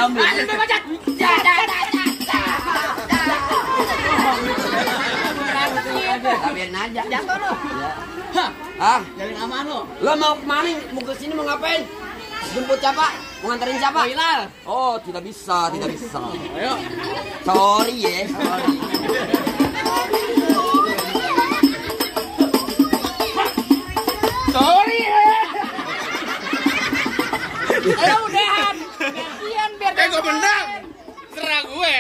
ambil. Biarin aja. Jatuh lo. Ah, Jalan aman lo. lo mau kemana? Mau ke sini mau ngapain? Jemput siapa? Mau nganterin siapa? Hilal. Oh, tidak bisa, tidak bisa. Ayo. Sorry ya, sorry. Sorry ya. Ayo udahan. Gantian biar Gue menang. Serah gue.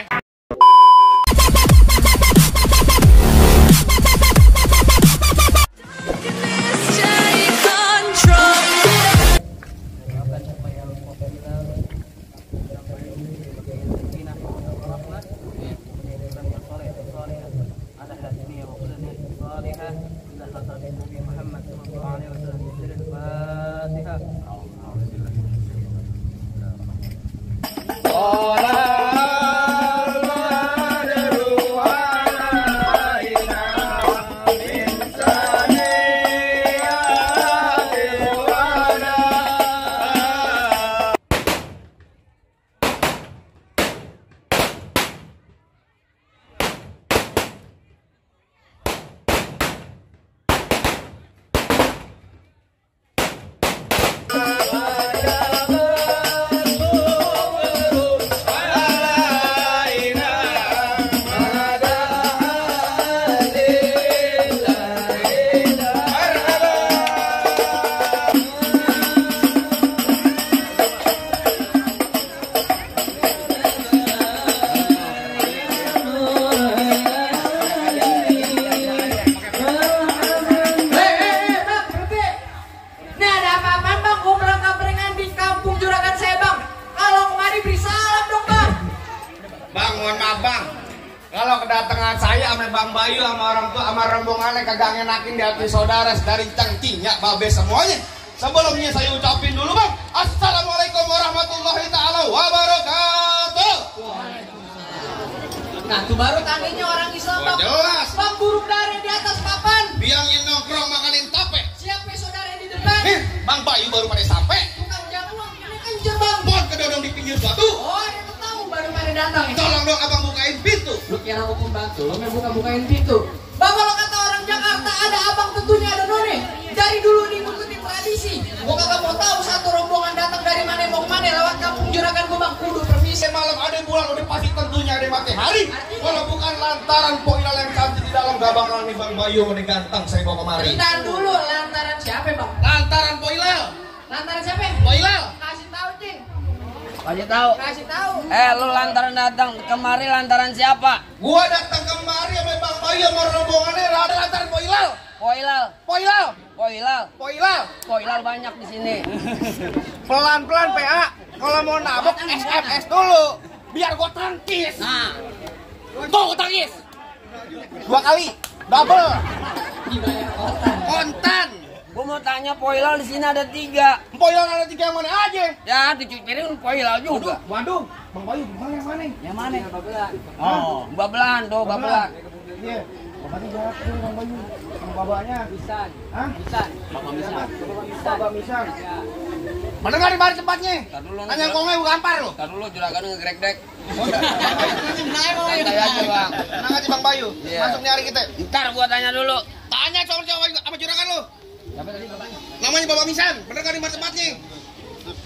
Kalau kedatangan saya sama Bang Bayu sama orang tua sama rombongannya kagak ngenakin di hati saudara dari cangcinya babe semuanya. Sebelumnya saya ucapin dulu Bang, assalamualaikum warahmatullahi taala wabarakatuh. Nah, tuh baru tandanya orang Islam Bang. Jelas. Bang burung dara di atas papan. Bilangin nongkrong makanin tape. Siapa saudara di depan? Nih, Bang Bayu baru pada sampai. Tukang jamuan ini kencur Bang. Pohon kedodong di pinggir batu. Oh, dia tahu baru pada datang. Tolong dong abang bukain pintu. Lu kira hukum bantu, lu main buka-bukain pintu. Bang, kalau kata orang Jakarta ada abang tentunya ada none. Dari dulu diikuti tradisi. Gua kagak mau tahu satu rombongan datang dari mana mau kemana lewat kampung Juragan gua Bang kudu permisi. Malam ada bulan udah pasti tentunya ada matahari. Kalau bukan lantaran poilal yang cantik di dalam gak bakal nih Bang Bayu nih ganteng saya bawa kemari. Bentar dulu, lantaran siapa Bang? Lantaran poilal. Lantaran siapa? Poilal. Kasih tahu Cing. Kasih tahu. Kasih tahu. Lu lantaran datang kemari lantaran siapa? Gua datang kemari sama Bang Bayu sama rombongannya ada lantaran poilal. Poilal. Poilal. Poilal. Poilal. Poilal banyak di sini. Pelan-pelan PA. Kalau mau nabok SMS dulu. Biar gua tangkis. Nah, Tuh gua tangkis. 2 kali. Double. Dibayar kontan. Kontan. gua mau tanya Poilal di sini ada 3. Poilal ada 3 yang mana aja? Ya, dicuci piring Poilal juga. Waduh. Bang Bayu, Bang yang mana? Yang mana? Oh, babelan, do babelan. Iya. Bapaknya jarak tuh Bang Bayu. Sama babanya. Bisa. Hah? Bisa. Bapak Bisa. Bapak Misan. Ya. Mana nggak di bar tempatnya? Tar dulu, Tanya kongnya bukan gampar lo. Tar dulu juragan ngegrek-grek. Santai aja, Bang. Tenang aja Bang Bayu. Iya. Masuk nyari kita. Ntar gua tanya dulu. Tanya soal sama juragan lo. Siapa tadi bapaknya? Namanya Bapak Misan. Bener nggak di bar tempatnya?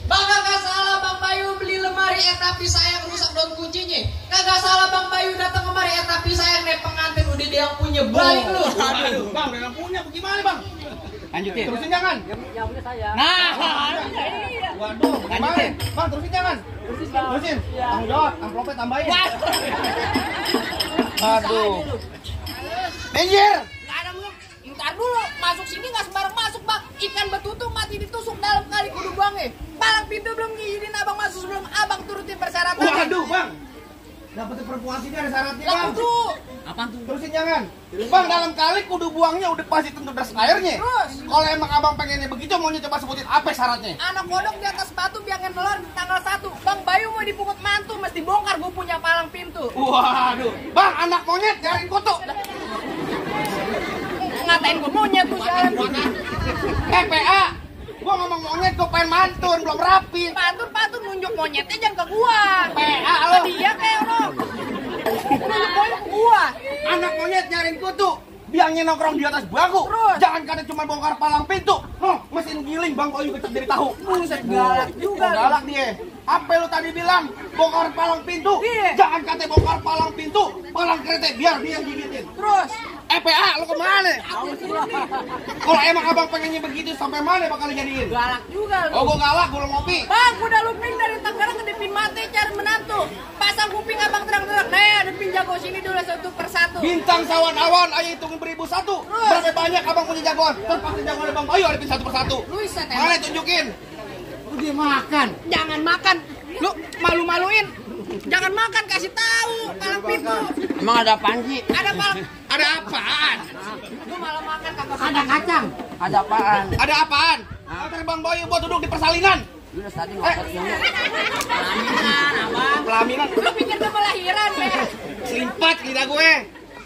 Bang kagak salah Bang Bayu beli lemari tapi sayang rusak daun kuncinya. Kagak salah Bang Bayu datang kemari tapi sayang nih pengantin udah dia yang punya balik lu. Aduh, Bang, yang punya bagaimana Bang? Lanjutin. Terusin jangan. Yang punya saya. Nah, Waduh, gimana? Bang, terusin jangan. Terusin. Tanggung jawab, amplopnya tambahin. Aduh. Minggir. Ntar dulu, masuk sini nggak sembarang masuk Bang. Ikan betutu mati ditusuk dalam kali kudu buangnya. Palang pintu belum ngizinin abang masuk sebelum abang turutin persyaratan. Waduh, Bang. Dapetin perempuan sini ada syaratnya, Lah Bang. kudu. apaan tuh? Terusin jangan. Bang, dalam kali kudu buangnya udah pasti tentu das airnya. Terus? Kalau emang abang pengennya begitu, maunya coba sebutin apa syaratnya? Anak kodok di atas batu biangin telur di tanggal 1. Bang Bayu mau dipungut mantu mesti bongkar gue punya palang pintu. Waduh. Bang, anak monyet nyariin kutu. Ngatain gue monyet tuh jalan. PA. Gua ngomong monyet, gua pengen mantun, belum rapi. Pantun nunjuk monyetnya jangan ke gua. monyet nyariin kutu. Biangnya nongkrong di atas bangku. Terus? Jangan kata cuma bongkar palang pintu. Mesin giling Bang Bayu kecap dari tahu. Buset, galak juga. Galak dia. Apa lu tadi bilang? Bongkar palang pintu. Iya. Jangan kata bongkar palang pintu, palang kereta biar dia yang gigitin. Terus? EPA lu kemana? Kalau emang abang pengennya begitu sampai mana bakal jadiin? Galak juga lu. Oh gua galak, gua ngopi. Bang, udah luping dari Tangerang ke Depin Mate cari menantu. Pasang kuping abang terang-terang. Nah, Depin jago sini dulu satu persatu. Bintang sawan-awan, ayo hitungin beribu satu. Berapa banyak abang punya jagoan? Terpaksa jagoan Bang Bayu hadapin satu persatu. Luiset Mana tunjukin? Udah makan. Jangan makan. Lu malu-maluin. Jangan makan, kasih tahu palang pintu. Emang ada apaan sih? Ada palang. Ada apaan? Lu malah makan kagak ada kacang. Ada apaan? Ada apaan? Antar Bang Bayu buat duduk di persalinan. Lu udah tadi ngotot dulu. Pelaminan, abang. Pelaminan. Lu pikir gue melahiran, Be? Selimpat lidah gue.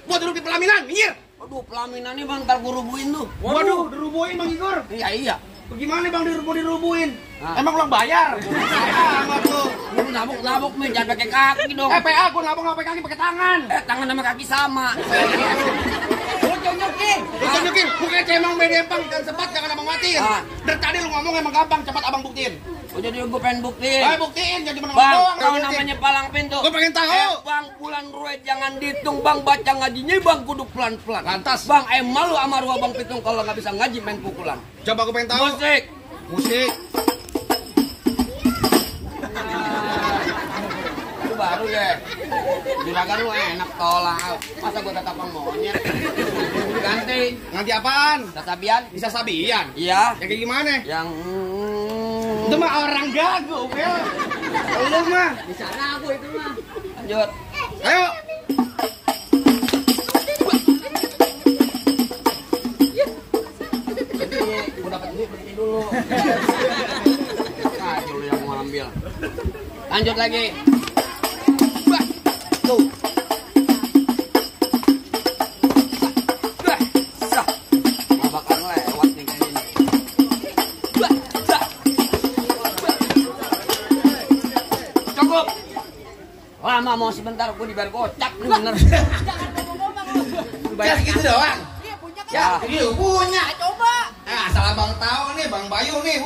Buat duduk di pelaminan, minggir. Aduh, pelaminan nih Bang, ntar gua rubuhin lu. Waduh, dirubuhin Bang Igor. Iya. Bagaimana Bang dirubuhin? Hah? Emang belum bayar? Amat lu. Lu nabuk-nabuk nih, jangan pakai kaki dong. EPA gua nabung pakai kaki pakai tangan. Tangan sama kaki sama. Lu tunjukin. Lu tunjukin, bukannya cemang bedempang dan sebat jangan abang matiin. Dari tadi lu ngomong emang gampang, cepat abang buktiin. Oh jadi gua pengen buktiin. Ayo buktiin, jangan cuma ngomong Bang, doang. tahu namanya palang pintu. Gua pengen tahu. Bang, bulan ruet jangan dihitung Bang, baca ngajinya Bang kudu pelan-pelan. Lantas. Bang, malu sama ruah Bang Pitung kalau nggak bisa ngaji main pukulan. Coba gua pengen tahu. Musik. Itu baru ya. Juragan lu enak tolak. Masa gua tatapang monyet. Ganti. Nanti apaan? Tatabian. Bisa sabian. Iya. Ya kayak gimana? Yang Itu mah orang gago, Bel. Lu mah. di sana aku itu mah. Lanjut. Ayo. Gua dapat duit berhenti dulu. Ah, dulu yang mau ambil. Lanjut lagi. Tuh. Nggak bakal lewat nih kayak gini. Cukup. Lama mau sebentar gua dibayar gocap nih bener. Jangan ngomong-ngomong lu. Kayak gitu doang. Iya, punya kan? Ya. Iya, punya. Coba. Nah, asal abang tahu nih, Bang Bayu nih.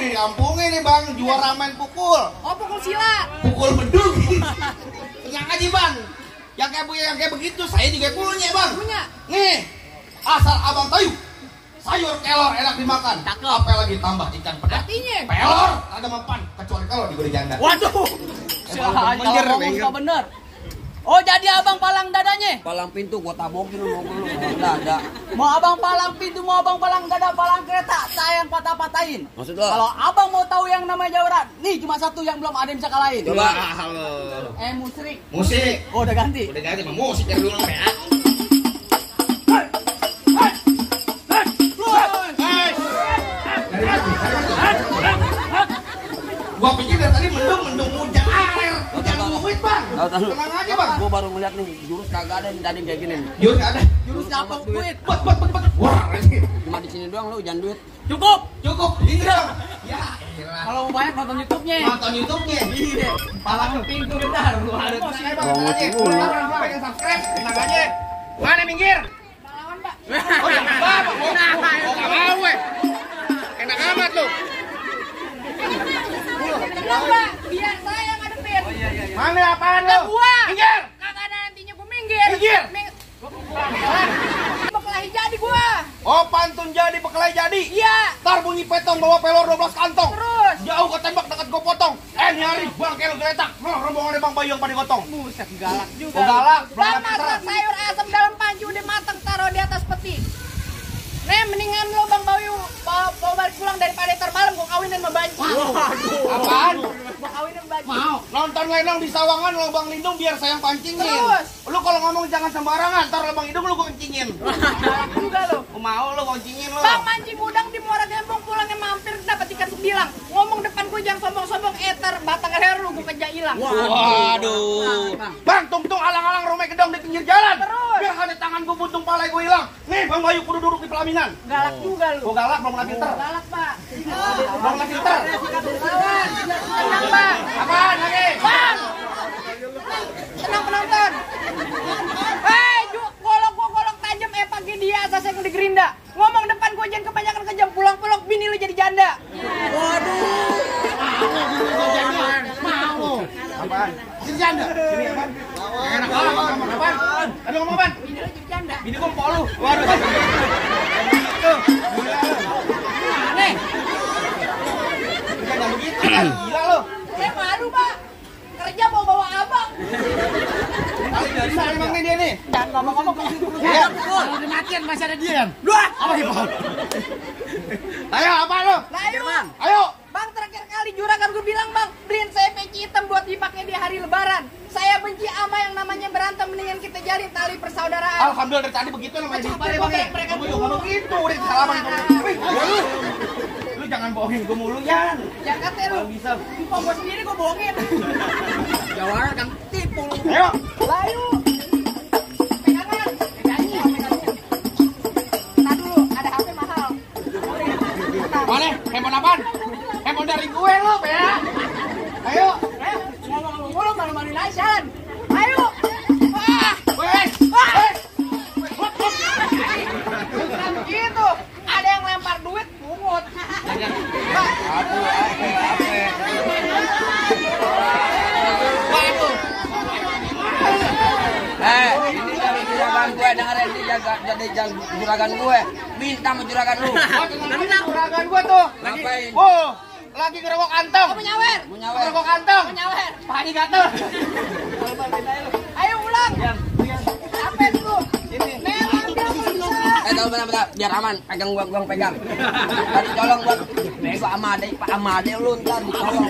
Di kampungnya nih, Bang. Juara main pukul. Oh, pukul silat. Pukul bedug. Tenang aja, Bang. Yang kayak begitu, saya juga punya, Bang. Punya. Nih, asal abang tahu. Sayur kelor enak dimakan. Cakep. Apalagi tambah ikan pedas. Artinya? Pelor ada mempan. Kecuali kalau diberi janda. Waduh. Emang bener, Ngomong bener. Oh, jadi abang palang dadanya? Palang pintu gua tabokin lu enggak ada. Mau abang palang pintu, mau abang palang dada, palang kereta, saya yang patah-patahin. Maksud lo? Kalau abang mau tahu yang namanya jawara, nih cuma satu yang belum ada yang bisa kalahin. Coba. Halo. Musrik. Musik. Oh, udah ganti. Udah ganti sama musik dari dulu ya. Gua pikir dari tadi mendung hujan air, hujan duit, Bang. Tahu. Tenang aja, Bang. Gua baru ngeliat nih jurus kagak ada nih tadi kayak gini. nih. Jurus ada. Jurus dapat duit. Bet. Wah, ini. Cuma di sini doang lu hujan duit. Cukup. Cukup. Ini dong. Ya, elah. Kalau mau banyak nonton YouTube-nya. Nonton YouTube-nya. Iya. Palang pintu bentar. Lu ada tenang aja, Bang. Ngomong Tenang aja. dulu. Orang pengen subscribe, tenang aja. Mana minggir? Pahlawan, Mbak. Oh, ya, Bapak. Oh, enggak mau, weh. Enak amat lu. Tenang, Mbak. Biar saya yang ngadepin. Mana apaan lu? Gua. Minggir. Kagak ada nantinya gua minggir. Minggir. Berkelahi jadi gua. Oh, pantun jadi bekelai jadi. Iya. Ntar bunyi petong bawa pelor 12 kantong. Terus. Jauh ke tembak dekat gue potong. Nyari bang kelo geletak. Rombongan Bang Bayu yang pada gotong. Buset, galak juga. Oh, galak. Bang, masak sayur asam dalam panci udah matang, taruh di atas peti. Nih, mendingan lo Bang Bayu bawa balik pulang daripada ntar malam gua kawinin sama Banci. Apaan? Gua kawinin sama Banci. Mau nonton lenong di sawangan Lubang Lindung biar sayang pancingin. Terus. Lu kalau ngomong jangan sembarangan, ntar Lubang Lindung lu gua kencingin. Galak juga lo. Mau lu kencingin lu. Bang, mancing udang di Muara Gembong pulangnya mampir dapat ikan sebilang. Ngomong depan gua jangan sombong-sombong eter batang leher lu gua kerja hilang. Waduh. Bang, tungtung alang-alang rumah gedong di pinggir jalan. Terus. Biar ada tangan gua buntung palai gua hilang. Nih, Bang Bayu kudu duduk di pelaminan. Galak juga lu. Gua galak belum kena filter. Galak, Pak. Belum kena filter. Lawan. Tenang, Pak. Apaan lagi? Bang. Tenang penonton. Hei, kalau gua Apaan? Sini janda. Sini apaan? Enak banget ngomong apaan? Aduh ngomong apaan? Bini lu jadi janda. Bini gua empok lu. Waduh. Tuh. Aneh. Jangan begitu kan. Gila lu. Saya malu, Pak. Kerja mau bawa abang. Bisa emang nih dia nih. Jangan ngomong-ngomong ke situ. Ya. Kalau dimatian masih ada dia. Dua. Apa ya, Bang? Ayo, apa lu? Nah, ayo. Ayo. Bang, terakhir kali juragan gue bilang, Bang, beliin saya peci hitam buat dipakai di hari lebaran. Saya benci ama yang namanya berantem, mendingan kita jalin tali persaudaraan. Alhamdulillah dari tadi begitu namanya Capek dipare gua Bang. mereka Kamu dulu. juga begitu, udah salaman itu. Lu jangan bohongin gua mulu, Yan. Ya kata lu, Bisa. tipu gue sendiri gue bohongin. Jawara kan tipu lu. Ayo. Layu. Pegangan. Pegangnya. Nah dulu, ada HP mahal. Boleh, handphone apaan? Handphone dari gue lu, ya. Ayo. Ayo, ngomong-ngomong mulu, malu-maluin aja. Ayo. Wah. Wes. Wah. Bukan begitu. Ada yang lempar duit, pungut. Aduh, Waduh. Ini dari juragan gue, dengerin ini jadi juragan gue. Minta sama juragan lu. Tenang, juragan gue tuh. Ngapain? Oh, lagi ngerokok kantong. Kamu nyawer. Ngerokok kantong. Nyawer. Pahanya gatel. Ayo ulang. Apa dulu? Memang kamu bisa. Tahu benar-benar biar aman. Pegang gua pegang. Tadi colong gua. Bego Amade, Pak Amade lu ntar dicolong.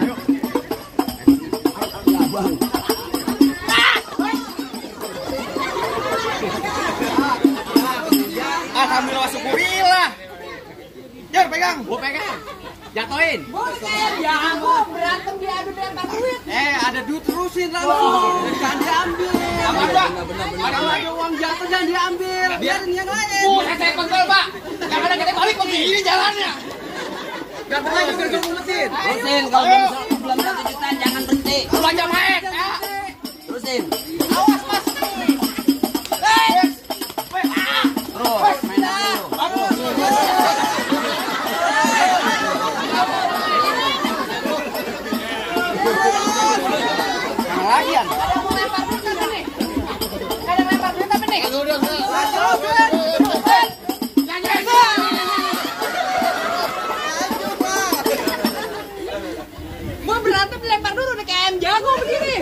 Ya, Bang. Alhamdulillah syukurillah. Jar pegang. Gua pegang. Jatoin. Bukan, ya aku berantem diadu lempar duit. Ada duit terusin langsung. Jangan diambil. Apa? Ada uang jatuh jangan diambil. Biarin yang lain. Saya kontrol, Pak. Jangan ada kita balik begini jalannya. Gak pernah juga ngumpetin. Terusin kalau belum 1 juta jangan berhenti. Belanja main. Terusin. Awas, Mas. Terus main dulu. Yang lain. Ada yang mau lempar duit apa nih? Ada yang lempar duit apa nih? Gua berantem dilempar dulu nih kayak ayam jago begini.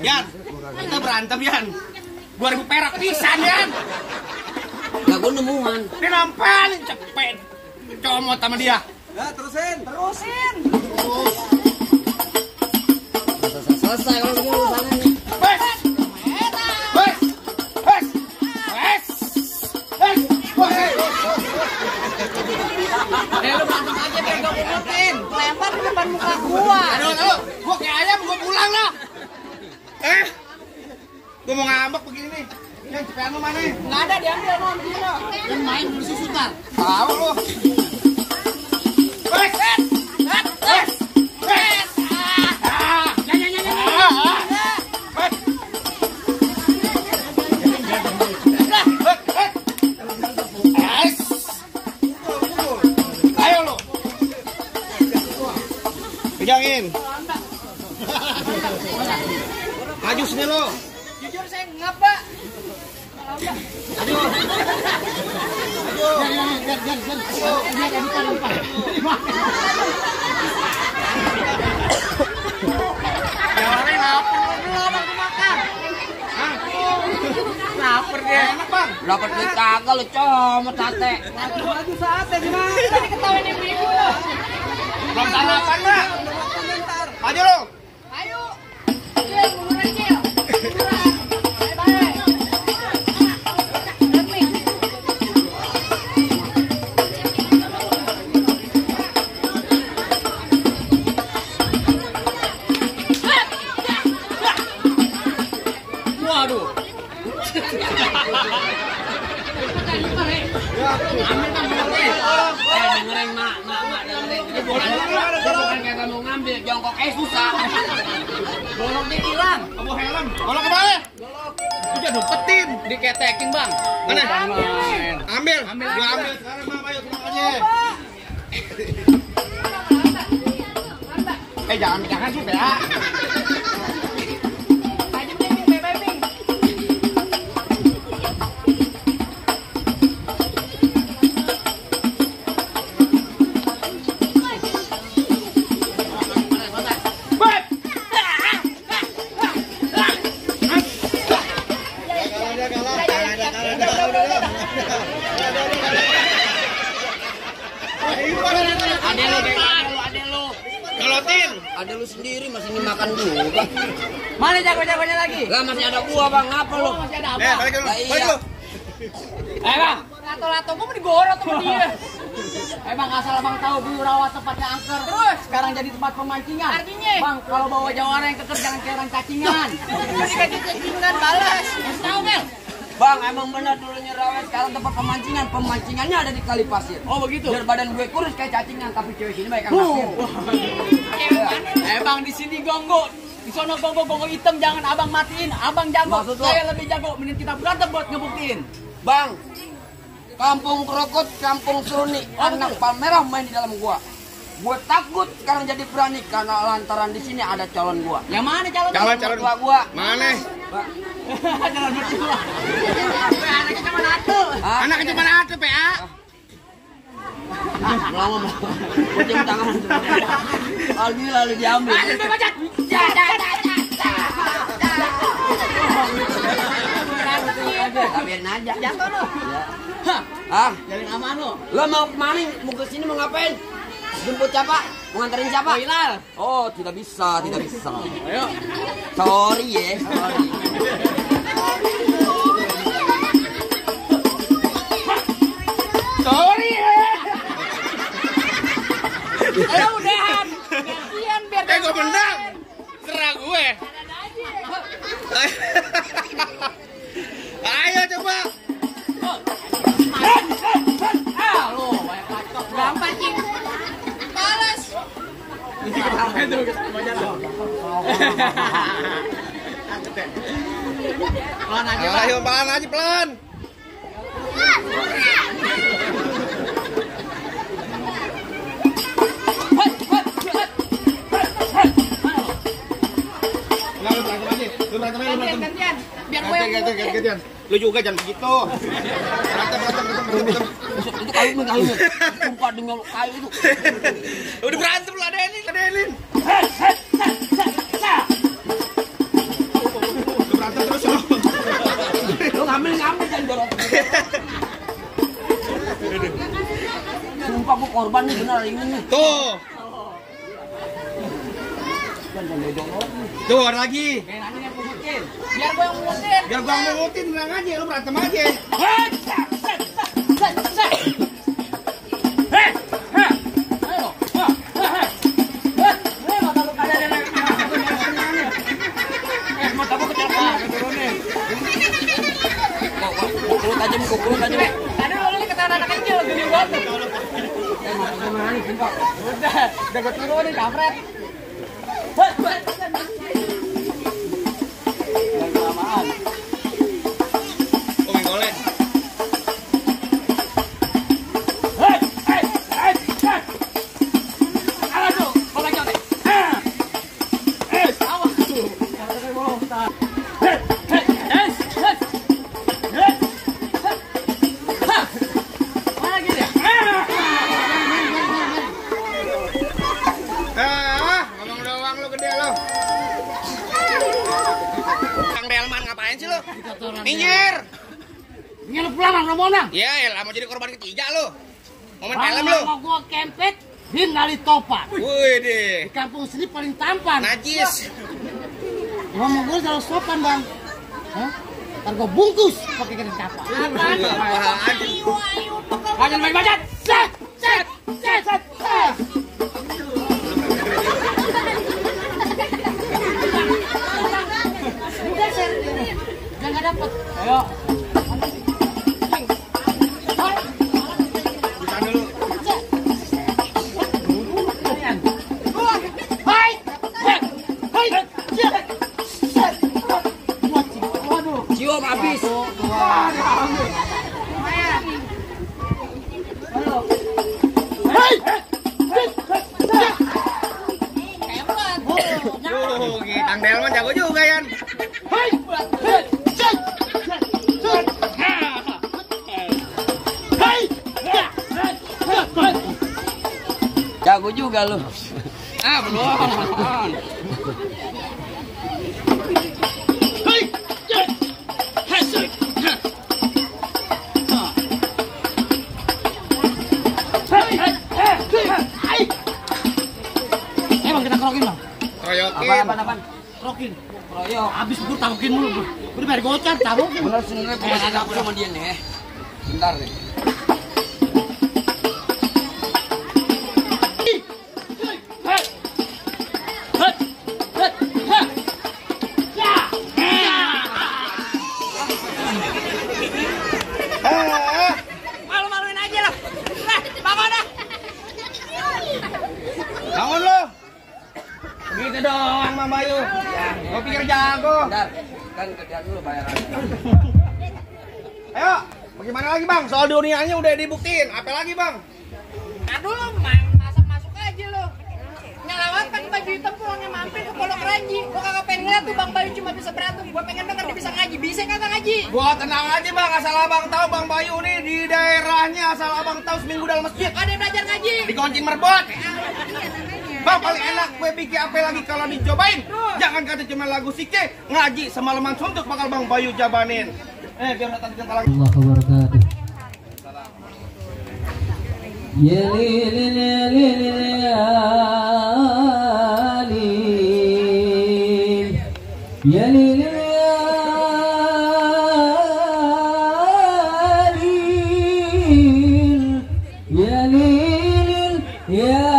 Yan, kita berantem Yan. 2000 perak pisan Yan. Gak gua nemuan. Dia nampalin cepet. Comot sama dia. Terusin. Selesai kalau begini urusannya. Wes, wes, wes, wes, wes, wes. Lu berantem aja biar gak pungutin. Lempar di depan muka gua. Aduh, gua kayak ayam, gua pulang lah. Gua mau ngambek begini nih. Yang cepetan lu mana? Nggak ada diambil mau begini. Yang main bersih sutar. Tahu lu. Wes, wes, wes, wes. Ayo lu. Pegangin. Maju sini lu. Jujur saya ngap, Pak. Lapar dia. Enak bang. Dapat duit kagak lu comot sate. Lagi sate gimana? Tadi ketahuan ibu-ibu. Belum sarapan mbak. Maju lu. Ayo. Cil, munduran Cil. Munduran. Bye-bye. Demi. Waduh. Dengerin mak dengerin. Ini bukan kayak mau ngambil jongkok susah. Goloknya hilang. Kamu helm. Golok kemana? Udah dompetin. Diketekin bang. Mana? Ambil. Gua ambil sekarang bang. Ayo tenang aja. Jangan sih ya. Ada lu sendiri masih dimakan juga. Mana jago-jagonya lagi? Lah masih ada gua bang, apa lu? Masih ada apa? Balik dulu. Lah, iya. Balik dulu. Bang, lato-lato gua mau digorok sama dia. Bang, asal abang tahu dulu rawat tempatnya angker. Terus sekarang jadi tempat pemancingan. Artinya? Bang, kalau bawa jawara yang keker jangan kayak orang cacingan. Dikasih cacingan balas. Kasih tahu, Mel. Bang, emang benar dulunya Rawet sekarang tempat pemancingan. Pemancingannya ada di kali pasir. Oh begitu. Biar badan gue kurus kayak cacingan, tapi cewek sini baik kan pasir. Bang di sini gonggo. Di sono gonggo hitam jangan abang matiin. Abang jago. Maksud lo? Saya lebih jago. Mending kita berantem buat ngebuktiin. Bang, kampung Krokot, kampung Seruni, anak Palmerah main di dalam gua. Gue takut sekarang jadi berani karena lantaran di sini ada calon gua. Yang mana calon? Calon Mertua gua. mana? Calon mertua. Anaknya cuma satu. Hah? Anaknya cuma ada PA. Lama mau. Kucing tangan. Albi lalu diambil. Biarin aja. Jatuh lu. Ah, Jalin aman lu. lo mau kemana? Mau ke sini mau ngapain? Jemput siapa? Mau nganterin siapa? Hilal. Oh, tidak bisa, tidak bisa. Ayo. Sorry ya, sorry. Sorry ya. Ayo udahan. Gantian biar Gue menang. Serah gue. Ayo coba. Lu banyak kacau. Gampang cing. Balas. Pelan aja, Bang. Ayo pelan aja pelan. Lu berantem aja. Gantian. Biar gue yang Gantian. Lu juga jangan begitu. Berantem. Itu kayu. Sumpah demi Allah, kayu itu. Udah berantem lu adenin. Lu berantem terus lu. Lo ngambil jangan dorong. Sumpah gua korban nih benar ini nih. Tuh. Tuh ada lagi. yang pungutin. Biar gue yang pungutin. Biar gua ngutin tenang aja, lu berantem aja. Kukulut aja. Tadi lo kata anak kecil gini banget. Udah gue turunin kampret. Kelamaan. Umi golek. Ngomong doang lu gede lo. Kang Delman ngapain sih lo? Minggir. Ngelep pulang Romonang. Ya elah mau jadi korban ketiga lo. Mau main film lo. Mau gua kempet di Ngali Topan. Wih deh. Di kampung sini paling tampan. Najis. Ngomong gue selalu sopan bang. Hah? Ntar gue bungkus pakai kering kapal. Ayo main bajat. Set. Udah ser. Jangan dapat. Ayo. Cium habis. Kang Delman jago juga Yan. Jago juga lu. Ah belum. Bang kita kerokin bang. tabokin. Royok. Habis gue tabokin mulu gue. Udah bayar gocap tabokin. Bener sebenarnya gue masih nafsu sama dia nih. Bentar nih. Malu-maluin aja lah. Bangun dah. Bangun lo. Gitu doang Bang Bayu. Gua pikir jago. Bentar. Kan kerjaan dulu bayaran. Ayo, bagaimana lagi Bang? Soal dunianya udah dibuktiin. Apa lagi Bang? Aduh lo masuk aja lo. Nyalawakan baju hitam pulangnya mampir ke Pondok Ranji. Gua kagak pengen ngeliat tuh Bang Bayu cuma bisa berantem. Gua pengen denger dia bisa ngaji. Bisa kagak ngaji? Gua tenang aja Bang, asal Abang tahu Bang Bayu nih di daerahnya, asal Abang tahu seminggu dalam masjid. Ada yang belajar ngaji. Di Koncing Merbot. Bang paling enak kue bikin apa lagi kalau dicobain. Jangan kata cuma lagu sike, ngaji semalaman suntuk bakal Bang Bayu jabanin. Biar datang kita lagi. Allah wabarakatuh. Ya lilin ya lilin ya lilin ya lilin ya lilin ya lilin ya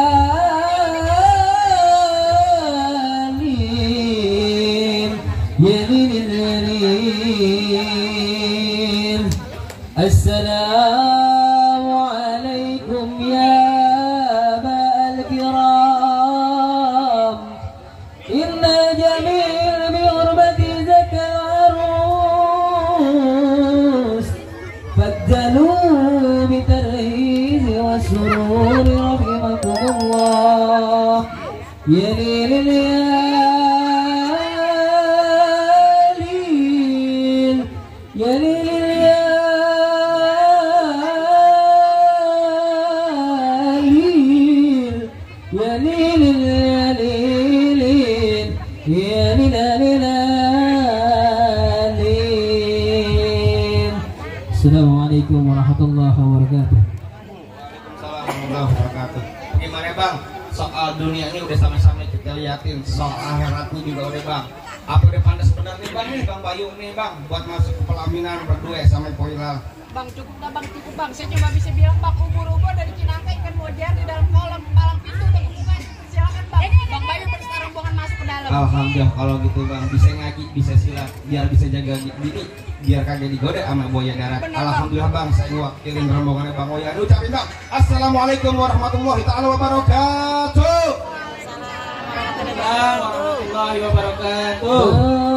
السلام عليكم يا أبا الكرام إن جميل بغربة زكى العروس فادلوا بترهيز والسرور رحمكم الله يا ليل يا ليل Assalamualaikum warahmatullahi wabarakatuh. Waalaikumsalam warahmatullahi wabarakatuh. Gimana Bang? Soal dunia ini udah sama-sama kita liatin. Soal akhiratnya juga udah Bang. Apa udah pantas benar nih Bang nih Bang Bayu nih Bang buat masuk ke pelaminan berdua sama Poilal. Bang cukup dah Bang, cukup Bang. Saya cuma bisa bilang Bang, ubur-ubur dari Cinangka ikan wajar di dalam kolam palang pintu tuh. Silakan Bang. Bang Bayu berserta rombongan masuk ke dalam. Alhamdulillah kalau gitu Bang, bisa ngaji, bisa silat, biar bisa jaga diri, biar kagak digoda sama buaya darat. Alhamdulillah Bang, saya wakilin rombongannya Bang Oya. Ucapin Bang, Assalamualaikum warahmatullahi taala wabarakatuh. Warahmatullahi wabarakatuh.